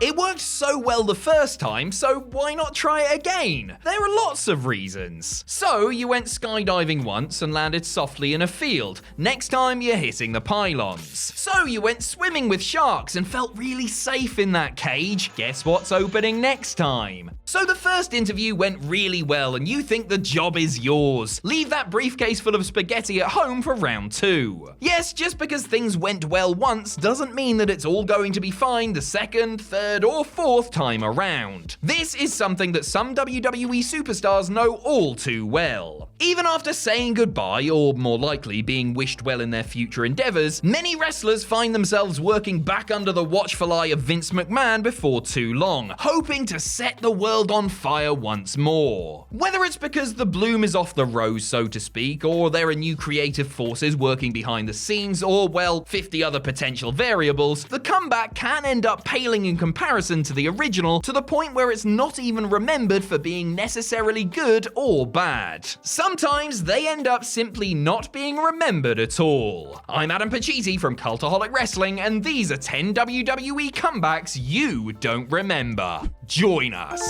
It worked so well the first time, so why not try it again? There are lots of reasons. So you went skydiving once and landed softly in a field. Next time you're hitting the pylons. So you went swimming with sharks and felt really safe in that cage. Guess what's opening next time? So the first interview went really well and you think the job is yours. Leave that briefcase full of spaghetti at home for round 2. Yes, just because things went well once doesn't mean that it's all going to be fine the second, third, or fourth time around. This is something that some WWE superstars know all too well. Even after saying goodbye, or more likely being wished well in their future endeavors, many wrestlers find themselves working back under the watchful eye of Vince McMahon before too long, hoping to set the world on fire once more. Whether it's because the bloom is off the rose, so to speak, or there are new creative forces working behind the scenes, or, well, 50 other potential variables, the comeback can end up paling in comparison to the original, to the point where it's not even remembered for being necessarily good or bad. Sometimes they end up simply not being remembered at all. I'm Adam Pacitti from Cultaholic Wrestling, and these are 10 WWE comebacks you don't remember. Join us.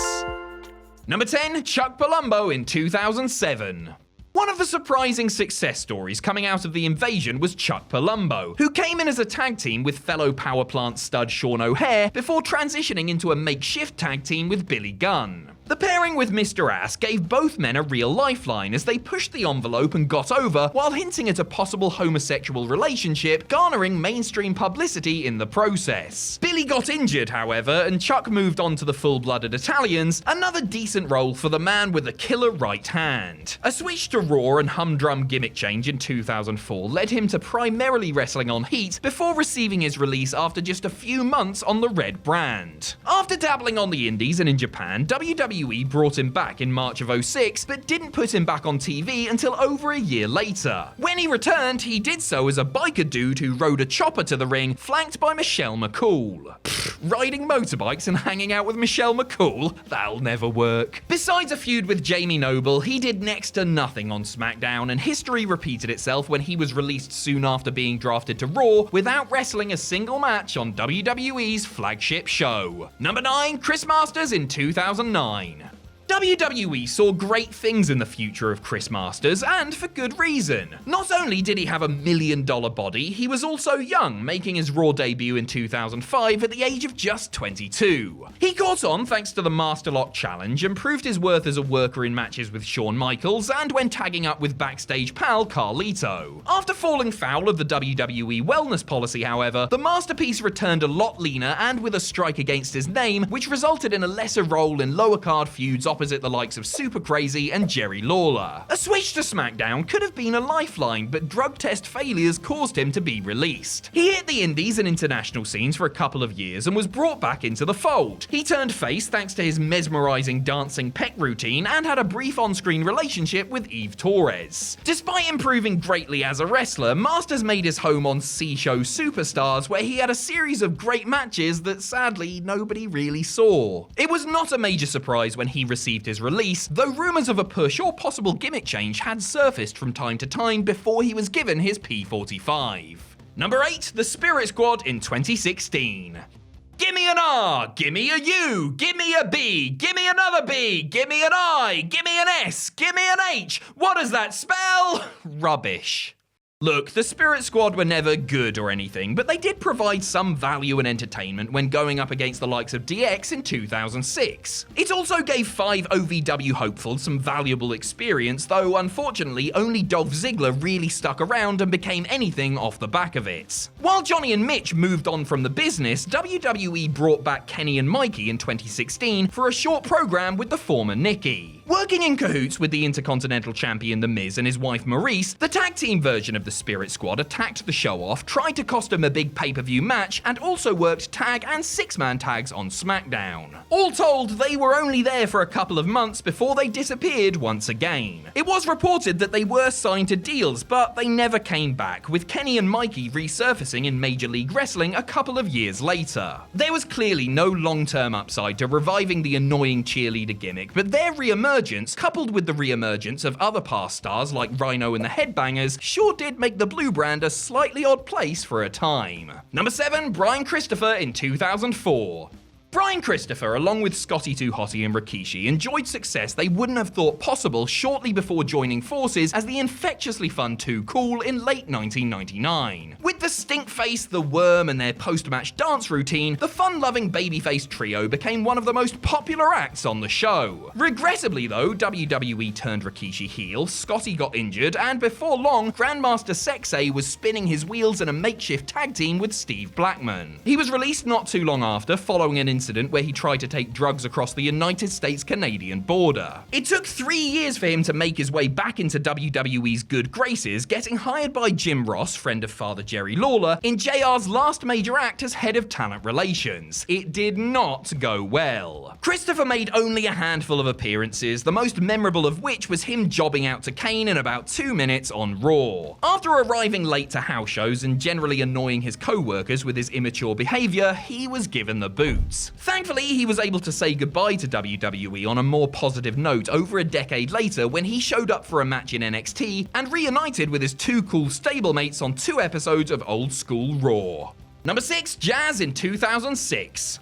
Number 10, Chuck Palumbo in 2007. One of the surprising success stories coming out of the invasion was Chuck Palumbo, who came in as a tag team with fellow power plant stud Sean O'Haire before transitioning into a makeshift tag team with Billy Gunn. The pairing with Mr. Ass gave both men a real lifeline as they pushed the envelope and got over while hinting at a possible homosexual relationship, garnering mainstream publicity in the process. Billy got injured, however, and Chuck moved on to the full-blooded Italians, another decent role for the man with a killer right hand. A switch to Raw and humdrum gimmick change in 2004 led him to primarily wrestling on Heat before receiving his release after just a few months on the Red brand. After dabbling on the indies and in Japan, WWE brought him back in March of 2006, but didn't put him back on TV until over a year later. When he returned, he did so as a biker dude who rode a chopper to the ring, flanked by Michelle McCool. Riding motorbikes and hanging out with Michelle McCool? That'll never work. Besides a feud with Jamie Noble, he did next to nothing on SmackDown, and history repeated itself when he was released soon after being drafted to Raw without wrestling a single match on WWE's flagship show. Number 9, Chris Masters in 2009. WWE saw great things in the future of Chris Masters, and for good reason. Not only did he have a $1 million body, he was also young, making his Raw debut in 2005 at the age of just 22. He caught on thanks to the Master Lock Challenge and proved his worth as a worker in matches with Shawn Michaels and when tagging up with backstage pal Carlito. After falling foul of the WWE wellness policy, however, the masterpiece returned a lot leaner and with a strike against his name, which resulted in a lesser role in lower card feuds opposite the likes of Super Crazy and Jerry Lawler. A switch to SmackDown could have been a lifeline, but drug test failures caused him to be released. He hit the indies and international scenes for a couple of years and was brought back into the fold. He turned face thanks to his mesmerizing dancing peck routine and had a brief on-screen relationship with Eve Torres. Despite improving greatly as a wrestler, Masters made his home on C-Show Superstars, where he had a series of great matches that sadly nobody really saw. It was not a major surprise when he received his release, though rumors of a push or possible gimmick change had surfaced from time to time before he was given his P45. Number 8, The Spirit Squad in 2016. Gimme an R, gimme a U, gimme a B, gimme another B, gimme an I, gimme an S, gimme an H. What does that spell? Rubbish. Look, the Spirit Squad were never good or anything, but they did provide some value and entertainment when going up against the likes of DX in 2006. It also gave 5 OVW hopefuls some valuable experience, though unfortunately only Dolph Ziggler really stuck around and became anything off the back of it. While Johnny and Mitch moved on from the business, WWE brought back Kenny and Mikey in 2016 for a short program with the former Nikki. Working in cahoots with the Intercontinental Champion The Miz and his wife Maurice, the tag team version of the Spirit Squad attacked the show off, tried to cost him a big pay-per-view match, and also worked tag and 6-man tags on SmackDown. All told, they were only there for a couple of months before they disappeared once again. It was reported that they were signed to deals, but they never came back, with Kenny and Mikey resurfacing in Major League Wrestling a couple of years later. There was clearly no long-term upside to reviving the annoying cheerleader gimmick, but their re-emergence, coupled with the re-emergence of other past stars like Rhino and the Headbangers, sure did make the blue brand a slightly odd place for a time. Number 7, Brian Christopher in 2004. Brian Christopher, along with Scotty 2 Hotty and Rikishi, enjoyed success they wouldn't have thought possible shortly before joining forces as the infectiously fun 2 Cool in late 1999. With the stink face, the worm, and their post-match dance routine, the fun-loving babyface trio became one of the most popular acts on the show. Regrettably though, WWE turned Rikishi heel, Scotty got injured, and before long, Grandmaster Sexay was spinning his wheels in a makeshift tag team with Steve Blackman. He was released not too long after, following an incident where he tried to take drugs across the United States-Canadian border. It took 3 years for him to make his way back into WWE's good graces, getting hired by Jim Ross, friend of Father Jerry Lawler, in JR's last major act as head of talent relations. It did not go well. Christopher made only a handful of appearances, the most memorable of which was him jobbing out to Kane in about 2 minutes on Raw. After arriving late to house shows and generally annoying his co-workers with his immature behavior, he was given the boots. Thankfully, he was able to say goodbye to WWE on a more positive note over a decade later when he showed up for a match in NXT and reunited with his 2 Cool stablemates on 2 episodes of Old School Raw. Number 6, Jazz in 2006.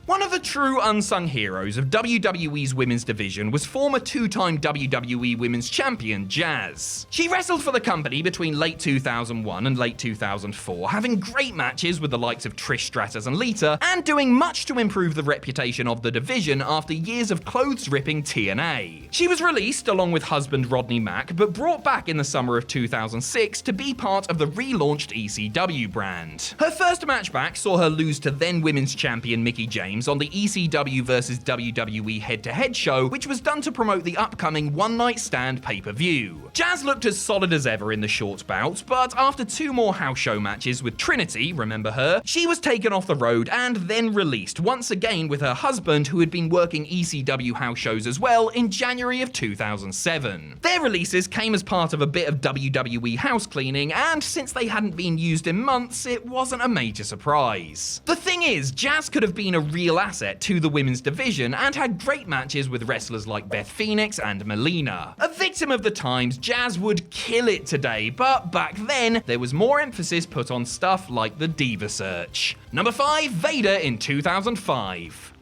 One of the true unsung heroes of WWE's women's division was former 2-time WWE Women's Champion Jazz. She wrestled for the company between late 2001 and late 2004, having great matches with the likes of Trish Stratus and Lita, and doing much to improve the reputation of the division after years of clothes-ripping TNA. She was released along with husband Rodney Mack, but brought back in the summer of 2006 to be part of the relaunched ECW brand. Her first match back saw her lose to then Women's Champion Mickie James on the ECW vs WWE head-to-head show, which was done to promote the upcoming One Night Stand pay-per-view. Jazz looked as solid as ever in the short bout, but after 2 more house show matches with Trinity, remember her, she was taken off the road and then released, once again with her husband, who had been working ECW house shows as well, in January of 2007. Their releases came as part of a bit of WWE house cleaning, and since they hadn't been used in months, it wasn't a major surprise. The thing is, Jazz could have been a real asset to the women's division and had great matches with wrestlers like Beth Phoenix and Melina. A victim of the times, Jazz would kill it today, but back then, there was more emphasis put on stuff like the Diva Search. Number 5, Vader in 2005.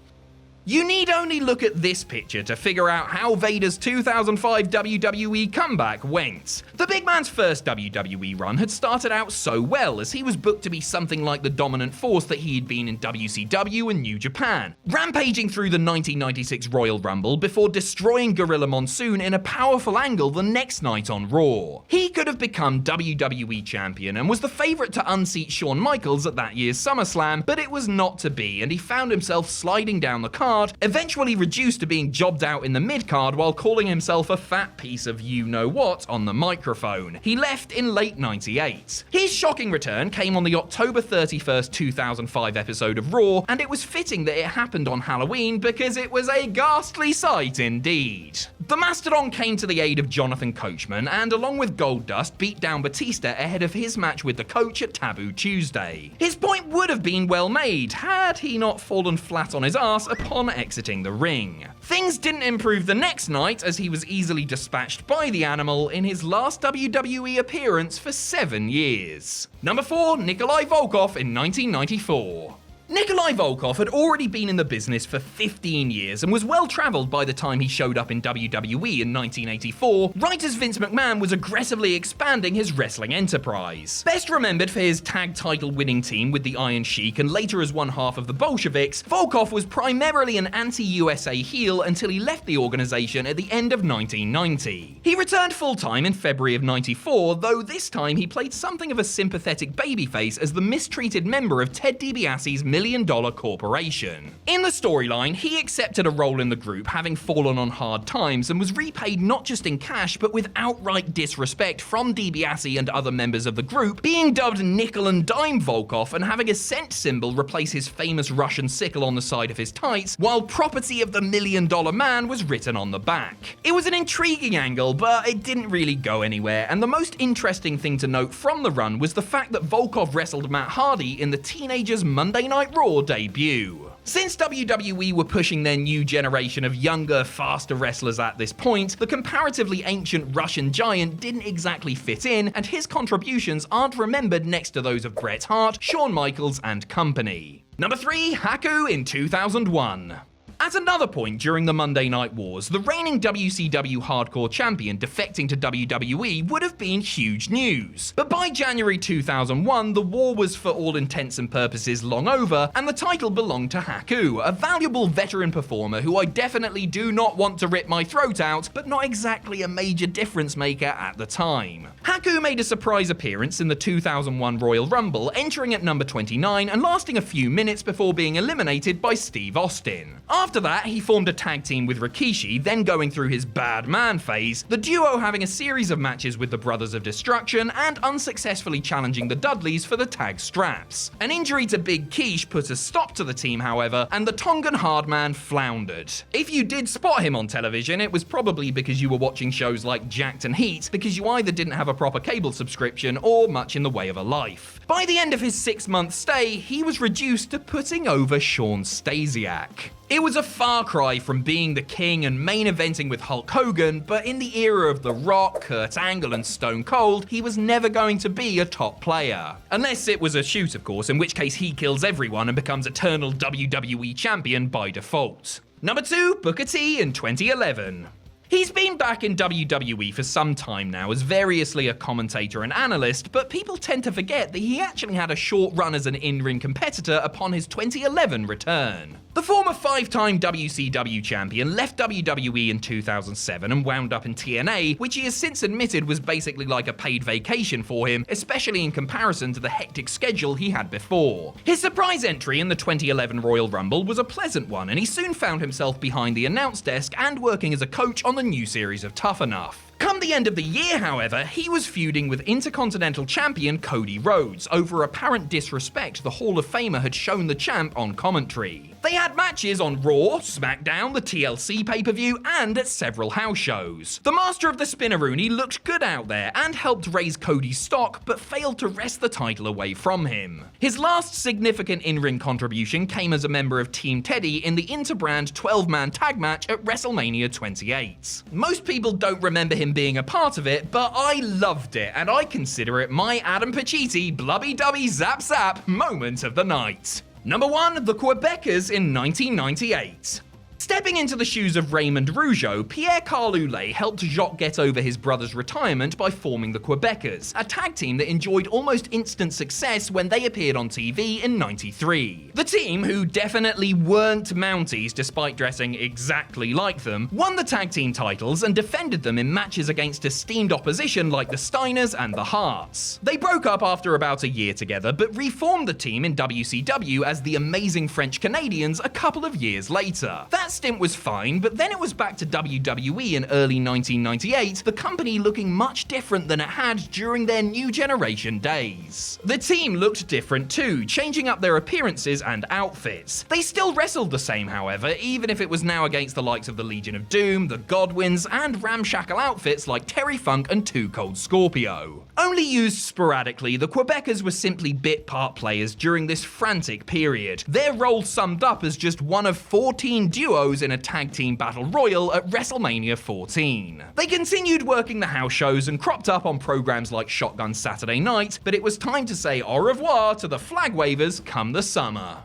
You need only look at this picture to figure out how Vader's 2005 WWE comeback went. The big man's first WWE run had started out so well, as he was booked to be something like the dominant force that he had been in WCW and New Japan, rampaging through the 1996 Royal Rumble before destroying Gorilla Monsoon in a powerful angle the next night on Raw. He could have become WWE champion and was the favourite to unseat Shawn Michaels at that year's SummerSlam, but it was not to be, and he found himself sliding down the card, eventually reduced to being jobbed out in the mid-card while calling himself a fat piece of you-know-what on the microphone. He left in late 98. His shocking return came on the October 31st, 2005 episode of Raw, and it was fitting that it happened on Halloween because it was a ghastly sight indeed. The Mastodon came to the aid of Jonathan Coachman and, along with Goldust, beat down Batista ahead of his match with the Coach at Taboo Tuesday. His point would have been well made had he not fallen flat on his ass upon exiting the ring. Things didn't improve the next night, as he was easily dispatched by the Animal in his last WWE appearance for 7 years. Number 4, Nikolai Volkov in 1994. Nikolai Volkov had already been in the business for 15 years and was well travelled by the time he showed up in WWE in 1984, right as Vince McMahon was aggressively expanding his wrestling enterprise. Best remembered for his tag title winning team with the Iron Sheik and later as one half of the Bolsheviks, Volkov was primarily an anti-USA heel until he left the organisation at the end of 1990. He returned full-time in February of 94, though this time he played something of a sympathetic babyface as the mistreated member of Ted DiBiase's $1 million corporation. In the storyline, he accepted a role in the group, having fallen on hard times, and was repaid not just in cash but with outright disrespect from DiBiase and other members of the group, being dubbed Nickel and Dime Volkov and having a cent symbol replace his famous Russian sickle on the side of his tights, while property of the $1 Million Man was written on the back. It was an intriguing angle, but it didn't really go anywhere, and the most interesting thing to note from the run was the fact that Volkov wrestled Matt Hardy in the Teenagers Monday Night Raw debut. Since WWE were pushing their new generation of younger, faster wrestlers at this point, the comparatively ancient Russian giant didn't exactly fit in, and his contributions aren't remembered next to those of Bret Hart, Shawn Michaels, and company. Number 3, Hakko in 2001. At another point during the Monday Night Wars, the reigning WCW Hardcore Champion defecting to WWE would have been huge news. But by January 2001, the war was for all intents and purposes long over, and the title belonged to Hakko, a valuable veteran performer who I definitely do not want to rip my throat out, but not exactly a major difference maker at the time. Hakko made a surprise appearance in the 2001 Royal Rumble, entering at number 29 and lasting a few minutes before being eliminated by Steve Austin. After that, he formed a tag team with Rikishi, then going through his bad man phase, the duo having a series of matches with the Brothers of Destruction and unsuccessfully challenging the Dudleys for the tag straps. An injury to Big Quiche put a stop to the team, however, and the Tongan Hardman floundered. If you did spot him on television, it was probably because you were watching shows like Jacked and Heat, because you either didn't have a proper cable subscription or much in the way of a life. By the end of his 6-month stay, he was reduced to putting over Shawn Stasiak. It was a far cry from being the king and main eventing with Hulk Hogan, but in the era of The Rock, Kurt Angle and Stone Cold, he was never going to be a top player. Unless it was a shoot, of course, in which case he kills everyone and becomes eternal WWE champion by default. Number 2, Booker T in 2011. He's been back in WWE for some time now as variously a commentator and analyst, but people tend to forget that he actually had a short run as an in-ring competitor upon his 2011 return. The former 5-time WCW champion left WWE in 2007 and wound up in TNA, which he has since admitted was basically like a paid vacation for him, especially in comparison to the hectic schedule he had before. His surprise entry in the 2011 Royal Rumble was a pleasant one, and he soon found himself behind the announce desk and working as a coach on the new series of Tough Enough. Come the end of the year, however, he was feuding with Intercontinental Champion Cody Rhodes over apparent disrespect the Hall of Famer had shown the champ on commentary. They had matches on Raw, SmackDown, the TLC pay-per-view, and at several house shows. The master of the Spinneroonie looked good out there and helped raise Cody's stock, but failed to wrest the title away from him. His last significant in-ring contribution came as a member of Team Teddy in the Interbrand 12-man tag match at WrestleMania 28. Most people don't remember him being a part of it, but I loved it, and I consider it my Adam Pacitti blubby-dubby zap-zap moment of the night. Number 1, the Quebecers in 1998. Stepping into the shoes of Raymond Rougeau, Pierre-Carl Ouellet helped Jacques get over his brother's retirement by forming the Quebecers, a tag team that enjoyed almost instant success when they appeared on TV in '93. The team, who definitely weren't Mounties despite dressing exactly like them, won the tag team titles and defended them in matches against esteemed opposition like the Steiners and the Harts. They broke up after about a year together, but reformed the team in WCW as the Amazing French Canadians a couple of years later. That stint was fine, but then it was back to WWE in early 1998, the company looking much different than it had during their New Generation days. The team looked different too, changing up their appearances and outfits. They still wrestled the same, however, even if it was now against the likes of the Legion of Doom, the Godwins, and ramshackle outfits like Terry Funk and Too Cold Scorpio. Only used sporadically, the Quebecers were simply bit part players during this frantic period. Their role summed up as just one of 14 duos in a tag team battle royal at WrestleMania 14. They continued working the house shows and cropped up on programs like Shotgun Saturday Night, but it was time to say au revoir to the flag wavers come the summer.